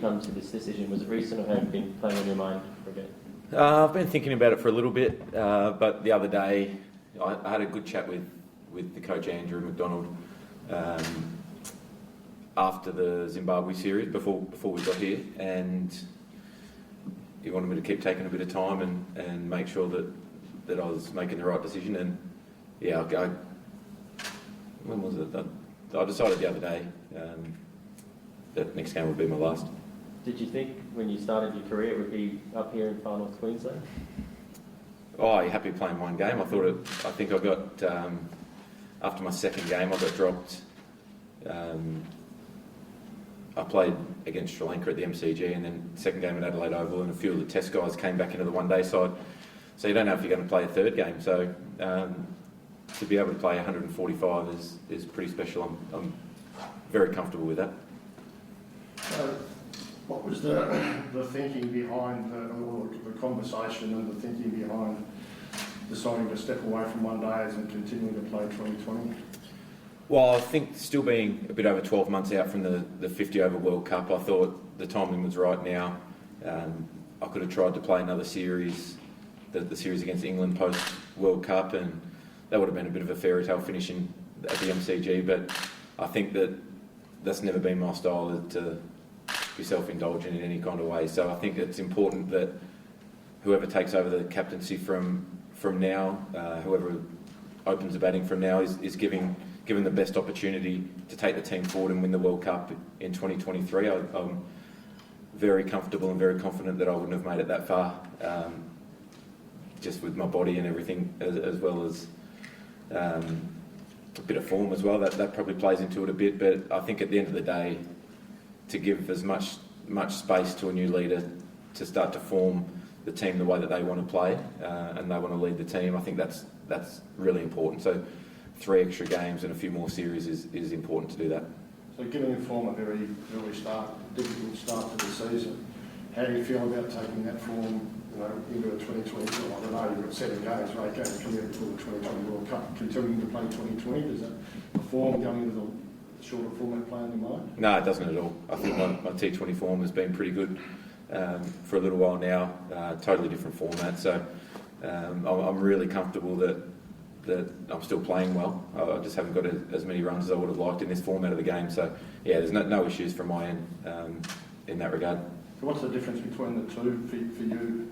Come to this decision? Was it recent, or have you been playing on your mind for a bit? I've been thinking about it for a little bit, but the other day I had a good chat with the coach Andrew McDonald after the Zimbabwe series before we got here, and he wanted me to keep taking a bit of time and make sure that I was making the right decision. And yeah, when was it? I decided the other day that next game would be my last. Did you think when you started your career it would be up here in Far North Queensland? Oh, you're happy playing one game. I think I got, after my second game, I got dropped. I played against Sri Lanka at the MCG, and then second game at Adelaide Oval, and a few of the test guys came back into the one-day side. So you don't know if you're going to play a third game. So to be able to play 145 is pretty special. I'm very comfortable with that. What was the thinking behind the conversation and the thinking behind deciding to step away from one days and continuing to play 2020? Well, I think still being a bit over 12 months out from the 50 over World Cup, I thought the timing was right now. I could have tried to play another series, the series against England post World Cup, and that would have been a bit of a fairy tale finish at the MCG. But I think that's never been my style, to be self-indulgent in any kind of way. So I think it's important that whoever takes over the captaincy from now, whoever opens the batting from now, is given the best opportunity to take the team forward and win the World Cup in 2023. I'm very comfortable and very confident that I wouldn't have made it that far, just with my body and everything, as well as a bit of form as well. That probably plays into it a bit, but I think at the end of the day, to give as much space to a new leader to start to form the team the way that they want to play, and they want to lead the team, I think that's really important. So 3 extra games and a few more series is important to do that. So given your form a very early difficult start to the season, how do you feel about taking that form into a 2020? I don't know, you've got 7 games, 8 games coming up before the 2020 World Cup, continuing to play 2020. Does that form going into the shorter format play in your mind? No, it doesn't at all. I think my T20 form has been pretty good for a little while now. Totally different format, so I'm really comfortable that I'm still playing well. I just haven't got as many runs as I would have liked in this format of the game. So yeah, there's no issues from my end in that regard. So what's the difference between the two for you?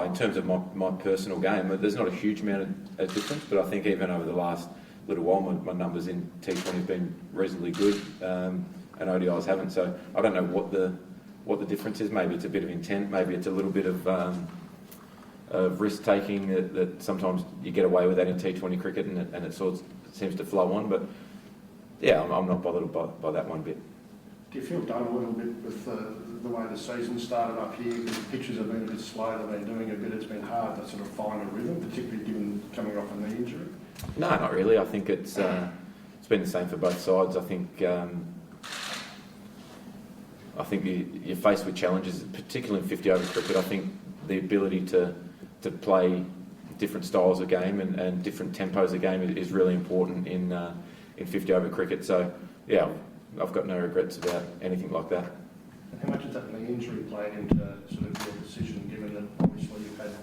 In terms of my personal game, there's not a huge amount of difference, but I think even over the last little while, my numbers in T20 have been reasonably good, and ODIs haven't. So I don't know what the difference is. Maybe it's a bit of intent. Maybe it's a little bit of risk taking that sometimes you get away with that in T20 cricket, and it sort of seems to flow on. But yeah, I'm not bothered by that one bit. Do you feel done a little bit with the way the season started up here? The pitches have been a bit slow. They've been doing a bit. It's been hard to sort of find a rhythm, particularly given coming off a knee injury. No, not really. I think it's been the same for both sides. I think you're faced with challenges, particularly in 50 over cricket. I think the ability to play different styles of game and different tempos of game is really important in 50 over cricket. So yeah, I've got no regrets about anything like that. And how much has that knee injury played into sort of your decision, given that obviously you've had a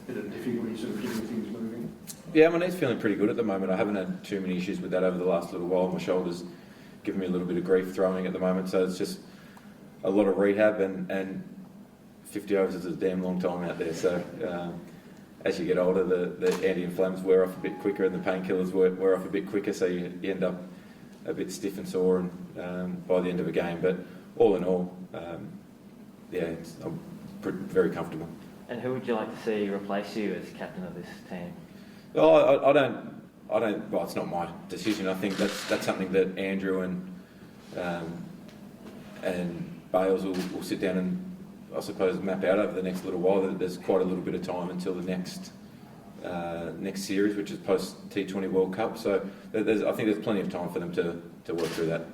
bit of difficulty sort of getting things moving? Yeah, my knee's feeling pretty good at the moment. I haven't had too many issues with that over the last little while. My shoulder's giving me a little bit of grief throwing at the moment, so it's just a lot of rehab, and 50 overs is a damn long time out there. So as you get older, the anti-inflammatories wear off a bit quicker, and the painkillers wear off a bit quicker, so you end up a bit stiff and sore and by the end of a game. But all in all, I'm very comfortable. And who would you like to see replace you as captain of this team? Oh, I don't. Well, it's not my decision. I think that's something that Andrew and Bales will sit down and, I suppose, map out over the next little while. There's quite a little bit of time until the next series, which is post T20 World Cup. So I think there's plenty of time for them to work through that.